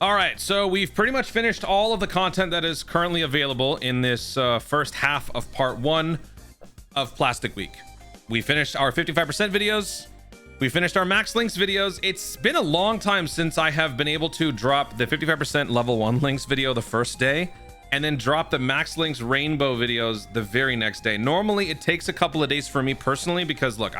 All right, so we've pretty much finished all of the content that is currently available in this first half of part 1 of Plastic Week. We finished our 55% videos. We finished our max links videos. It's been a long time since I have been able to drop the 55% level 1 links video the first day and then drop the max links rainbow videos the very next day. Normally it takes a couple of days for me personally because look,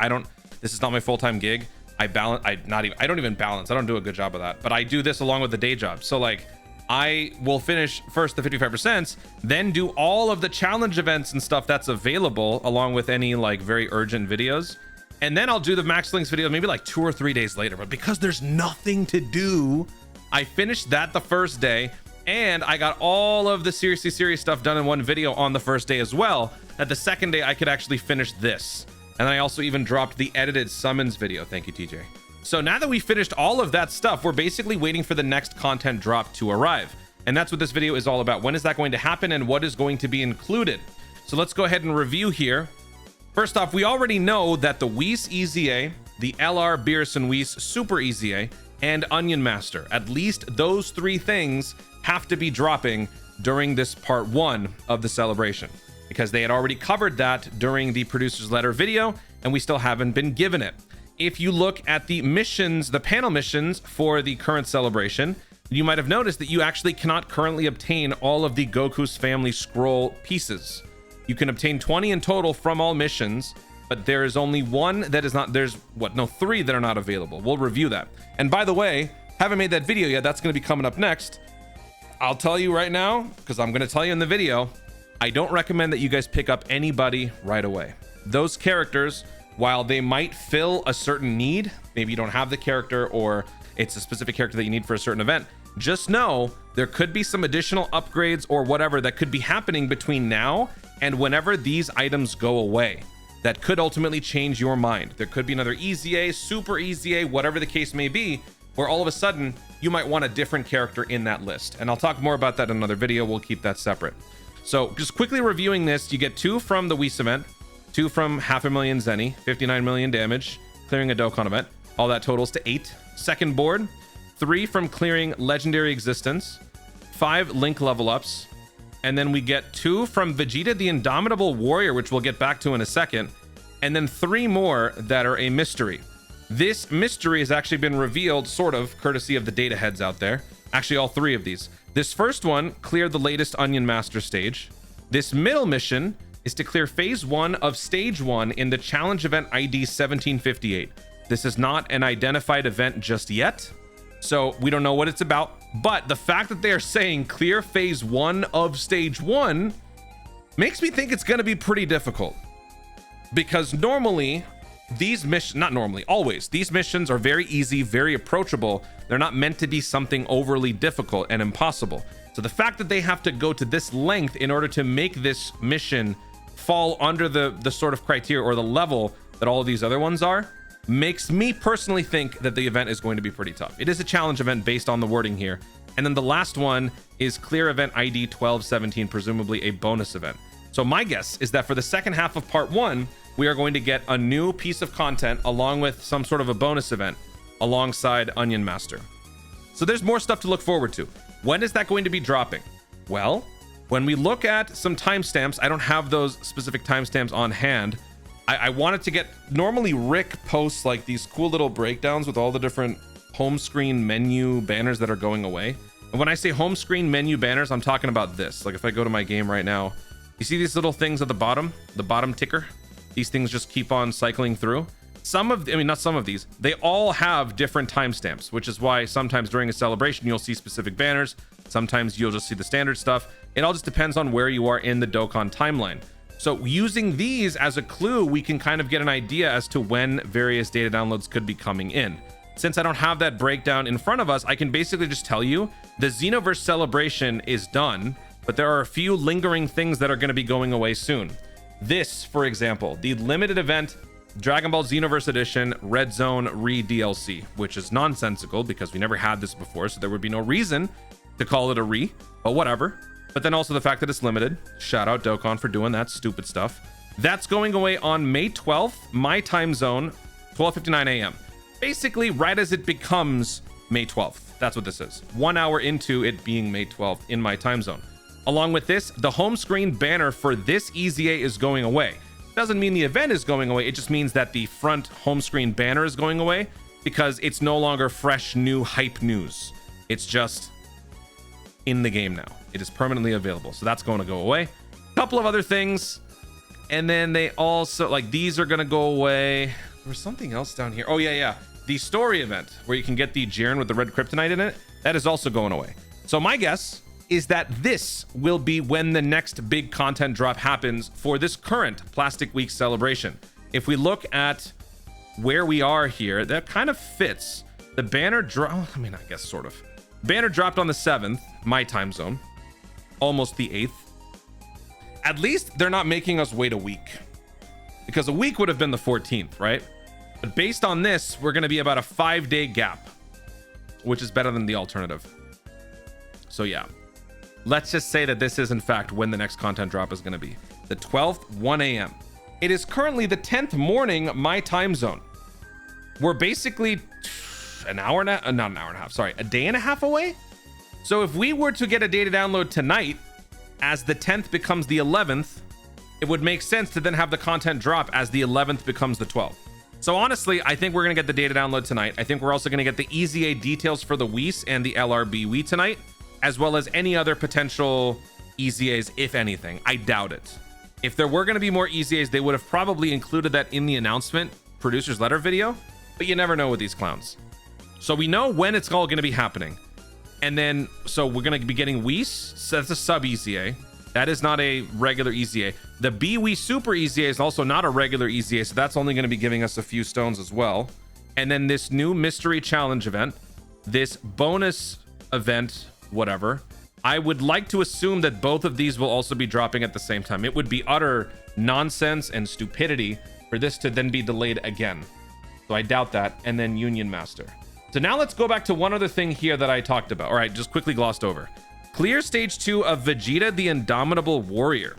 this is not my full-time gig. I don't even balance. I don't do a good job of that, but I do this along with the day job. So like I will finish first the 55%, then do all of the challenge events and stuff that's available along with any like very urgent videos. And then I'll do the max links video maybe like 2 or 3 days later. But because there's nothing to do, I finished that the first day and I got all of the seriously serious stuff done in one video on the first day as well. That the second day I could actually finish this. And then I also even dropped the edited summons video. Thank you, TJ. So now that we finished all of that stuff, we're basically waiting for the next content drop to arrive. And that's what this video is all about. When is that going to happen and what is going to be included? So let's go ahead and review here. First off, we already know that the Whis EZA, the LR Beerson Whis Super EZA, and Onion Master, at least those 3 things have to be dropping during this part 1 of the celebration, because they had already covered that during the producer's letter video and we still haven't been given it. If you look at the missions, the panel missions for the current celebration, you might have noticed that you actually cannot currently obtain all of the Goku's family scroll pieces. You can obtain 20 in total from all missions, but there is only 1 that is not, 3 that are not available. We'll review that. And by the way, haven't made that video yet. That's going to be coming up next. I'll tell you right now, because I'm going to tell you in the video, I don't recommend that you guys pick up anybody right away. Those characters, while they might fill a certain need, maybe you don't have the character or it's a specific character that you need for a certain event, just know there could be some additional upgrades or whatever that could be happening between now and whenever these items go away. That could ultimately change your mind. There could be another EZA, Super EZA, whatever the case may be, where all of a sudden you might want a different character in that list. And I'll talk more about that in another video. We'll keep that separate. So just quickly reviewing this, you get 2 from the Whis event, 2 from 500,000 Zenny, 59 million damage, clearing a Dokkan event. All that totals to 8. Second board, 3 from clearing Legendary Existence, 5 Link level ups, and then we get 2 from Vegeta the Indomitable Warrior, which we'll get back to in a second, and then 3 more that are a mystery. This mystery has actually been revealed, sort of, courtesy of the data heads out there. Actually, all 3 of these. This first one, clear the latest Onion Master stage. This middle mission is to clear phase 1 of stage 1 in the challenge event ID 1758. This is not an identified event just yet, so we don't know what it's about, but the fact that they are saying clear phase 1 of stage 1 makes me think it's going to be pretty difficult, because normally these missions, not normally, always, these missions are very easy, very approachable. They're not meant to be something overly difficult and impossible. So the fact that they have to go to this length in order to make this mission fall under the sort of criteria or the level that all of these other ones are, makes me personally think that the event is going to be pretty tough. It is a challenge event based on the wording here. And then the last one is clear event ID 1217, presumably a bonus event. So my guess is that for the second half of part 1, we are going to get a new piece of content along with some sort of a bonus event alongside Onion Master. So there's more stuff to look forward to. When is that going to be dropping? Well, when we look at some timestamps, I don't have those specific timestamps on hand. I wanted to get, normally Rick posts like these cool little breakdowns with all the different home screen menu banners that are going away. And when I say home screen menu banners, I'm talking about this. Like if I go to my game right now, you see these little things at the bottom ticker? These things just keep on cycling through. Not some of these, they all have different timestamps, which is why sometimes during a celebration, you'll see specific banners. Sometimes you'll just see the standard stuff. It all just depends on where you are in the Dokkan timeline. So using these as a clue, we can kind of get an idea as to when various data downloads could be coming in. Since I don't have that breakdown in front of us, I can basically just tell you the Xenoverse celebration is done, but there are a few lingering things that are going to be going away soon. This, for example, the limited event Dragon Ball Xenoverse Edition Red Zone Re-DLC, which is nonsensical because we never had this before, so there would be no reason to call it a re, but whatever. But then also the fact that it's limited. Shout out Dokkan for doing that stupid stuff. That's going away on May 12th, my time zone, 12:59 a.m. Basically, right as it becomes May 12th. That's what this is. 1 hour into it being May 12th in my time zone. Along with this, the home screen banner for this EZA is going away. Doesn't mean the event is going away. It just means that the front home screen banner is going away because it's no longer fresh, new hype news. It's just in the game now. It is permanently available. So that's going to go away. A couple of other things. And then they also, like, these are going to go away. There was something else down here. Oh, yeah. The story event where you can get the Jiren with the red kryptonite in it. That is also going away. So my guess is that this will be when the next big content drop happens for this current Plastic Week celebration. If we look at where we are here, that kind of fits. The banner drop, I mean, I guess sort of. Banner dropped on the 7th, my time zone, almost the 8th. At least they're not making us wait a week, because a week would have been the 14th, right? But based on this, we're going to be about a 5-day gap, which is better than the alternative. So yeah, let's just say that this is in fact when the next content drop is going to be. The 12th, 1 a.m. It is currently the 10th morning, my time zone. We're basically a day and a half away. So if we were to get a data download tonight, as the 10th becomes the 11th, it would make sense to then have the content drop as the 11th becomes the 12th. So honestly, I think we're going to get the data download tonight. I think we're also going to get the EZA details for the Whis and the LRB Wii tonight, as well as any other potential EZAs, if anything. I doubt it. If there were going to be more EZAs, they would have probably included that in the announcement producer's letter video, but you never know with these clowns. So we know when it's all going to be happening. And then, so we're going to be getting Whis. So that's a sub EZA. That is not a regular EZA. The BWii Super EZA is also not a regular EZA, so that's only going to be giving us a few stones as well. And then this new mystery challenge event, this bonus event, whatever. I would like to assume that both of these will also be dropping at the same time. It would be utter nonsense and stupidity for this to then be delayed again. So I doubt that. And then Union Master. So now let's go back to one other thing here that I talked about. All right, just quickly glossed over. Clear stage 2 of Vegeta the Indomitable Warrior.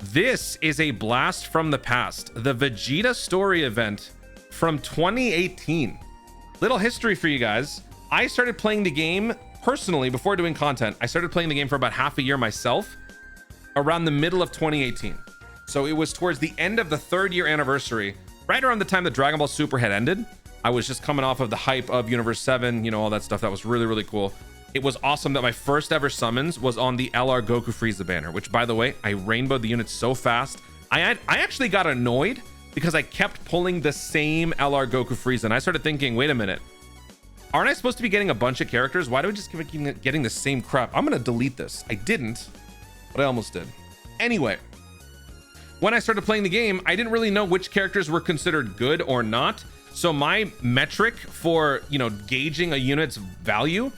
This is a blast from the past. The Vegeta story event from 2018. Little history for you guys. I started playing the game personally before doing content. I started playing the game for about half a year myself around the middle of 2018. So it was towards the end of the 3rd year anniversary, right around the time that Dragon Ball Super had ended. I was just coming off of the hype of Universe 7, you know, all that stuff. That was really, really cool. It was awesome that my first ever summons was on the LR Goku Frieza banner, which, by the way, I rainbowed the units so fast. I actually got annoyed because I kept pulling the same LR Goku Frieza, and I started thinking, wait a minute, aren't I supposed to be getting a bunch of characters? Why do I just keep getting the same crap? I'm gonna delete this. I didn't, but I almost did. Anyway, when I started playing the game, I didn't really know which characters were considered good or not. So my metric for, you know, gauging a unit's value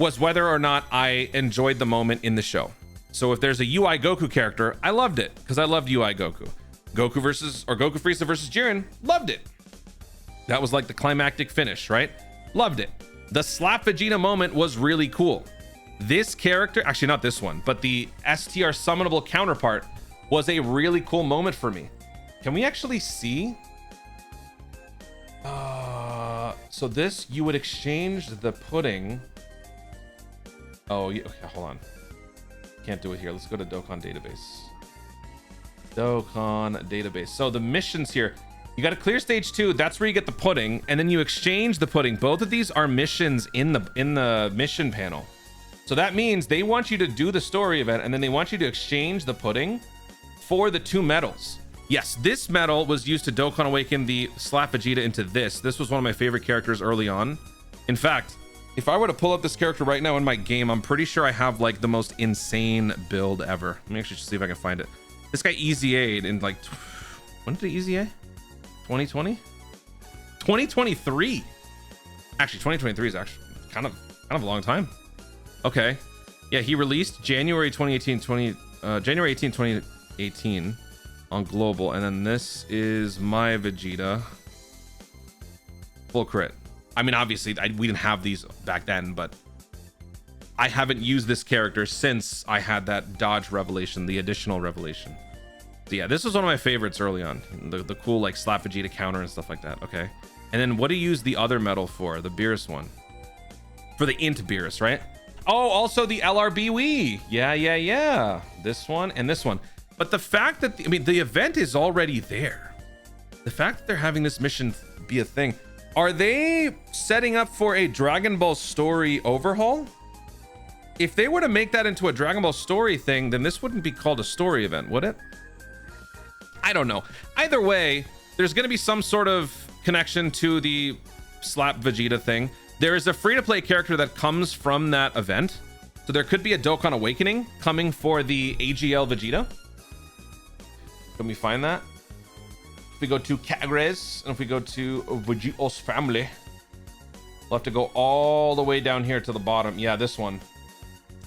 was whether or not I enjoyed the moment in the show. So if there's a UI Goku character, I loved it because I loved UI Goku. Goku Frieza versus Jiren, loved it. That was like the climactic finish, right? Loved it. The slap Vegeta moment was really cool. This character, actually not this one, but the STR summonable counterpart was a really cool moment for me. Can we actually see? So this, you would exchange the pudding. Oh, yeah, okay, hold on. Can't do it here. Let's go to Dokkan Database. Dokkan Database. So the missions here, you got to clear stage 2. That's where you get the pudding, and then you exchange the pudding. Both of these are missions in the mission panel. So that means they want you to do the story event, and then they want you to exchange the pudding for the 2 medals. Yes, this medal was used to Dokkan Awaken the Slap Vegeta into this. This was one of my favorite characters early on. In fact, if I were to pull up this character right now in my game, I'm pretty sure I have like the most insane build ever. Let me actually see if I can find it. This guy EZA'd in like, when did he EZA? 2020? 2023. Actually, 2023 is actually kind of a long time. Okay. Yeah, he released January 18, 2018 on global, and then this is my Vegeta. Full crit. I mean, obviously, we didn't have these back then, but I haven't used this character since I had that dodge revelation, the additional revelation. So yeah, this was one of my favorites early on. The cool, like, Slap Vegeta counter and stuff like that. Okay. And then what do you use the other medal for? The Beerus one. For the int Beerus, right? Oh, also the LRB Wii. Yeah. This one and this one. But the fact that, I mean, the event is already there. The fact that they're having this mission be a thing. Are they setting up for a Dragon Ball story overhaul? If they were to make that into a Dragon Ball story thing, then this wouldn't be called a story event, would it? I don't know. Either way, there's going to be some sort of connection to the slap Vegeta thing. There is a free-to-play character that comes from that event. So there could be a Dokkan Awakening coming for the AGL Vegeta. Can we find that? If we go to Kagres, and if we go to Vegeta's family, we'll have to go all the way down here to the bottom. Yeah, this one.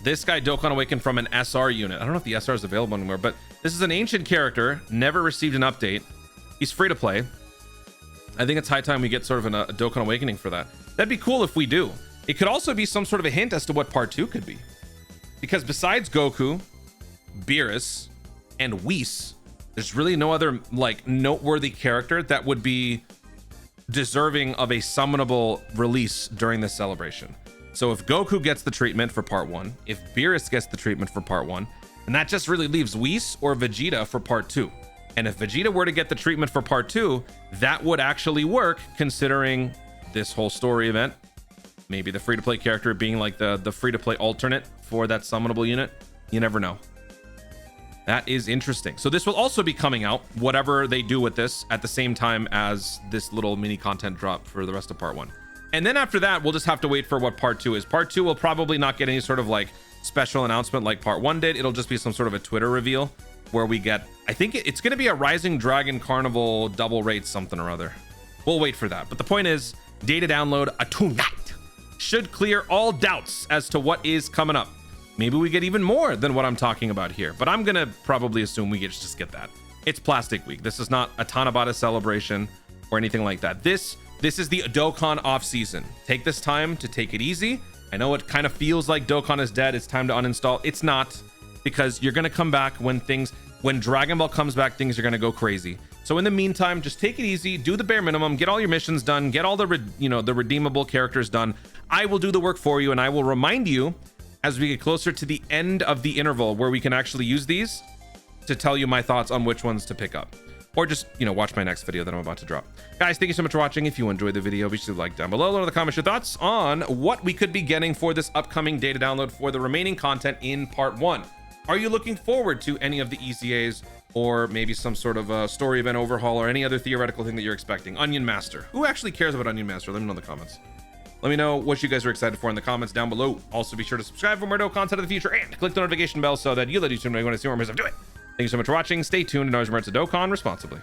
This guy Dokkan Awakened from an SR unit. I don't know if the SR is available anymore, but this is an ancient character, never received an update. He's free to play. I think it's high time we get sort of a Dokkan Awakening for that. That'd be cool if we do. It could also be some sort of a hint as to what part 2 could be. Because besides Goku, Beerus, and Whis, there's really no other like noteworthy character that would be deserving of a summonable release during this celebration. So if Goku gets the treatment for part 1, if Beerus gets the treatment for part 1, and that just really leaves Whis or Vegeta for part 2. And if Vegeta were to get the treatment for part 2, that would actually work considering this whole story event. Maybe the free-to-play character being like the free-to-play alternate for that summonable unit. You never know. That is interesting. So this will also be coming out, whatever they do with this, at the same time as this little mini content drop for the rest of part 1. And then after that, we'll just have to wait for what part 2 is. Part 2 will probably not get any sort of like special announcement like part 1 did. It'll just be some sort of a Twitter reveal where we get, I think it's going to be a Rising Dragon Carnival double rate something or other. We'll wait for that. But the point is, data download tonight should clear all doubts as to what is coming up. Maybe we get even more than what I'm talking about here, but I'm going to probably assume we just get that. It's Plastic Week. This is not a Tanabata celebration or anything like that. This is the Dokkan off season. Take this time to take it easy. I know it kind of feels like Dokkan is dead. It's time to uninstall. It's not, because you're going to come back when Dragon Ball comes back, things are going to go crazy. So in the meantime, just take it easy, do the bare minimum, get all your missions done, get all the redeemable characters done. I will do the work for you, and I will remind you as we get closer to the end of the interval where we can actually use these to tell you my thoughts on which ones to pick up. Or just, watch my next video that I'm about to drop. Guys, thank you so much for watching. If you enjoyed the video, be sure to like down below. Let in the comments your thoughts on what we could be getting for this upcoming data download for the remaining content in part 1. Are you looking forward to any of the EZAs or maybe some sort of a story event overhaul or any other theoretical thing that you're expecting? Onion Master. Who actually cares about Onion Master? Let me know in the comments. Let me know what you guys are excited for in the comments down below. Also, be sure to subscribe for more Dokkan content in the future and click the notification bell so that you let YouTube know when I see more. I'm doing. Thank you so much for watching. Stay tuned and always remember to Dokkan responsibly.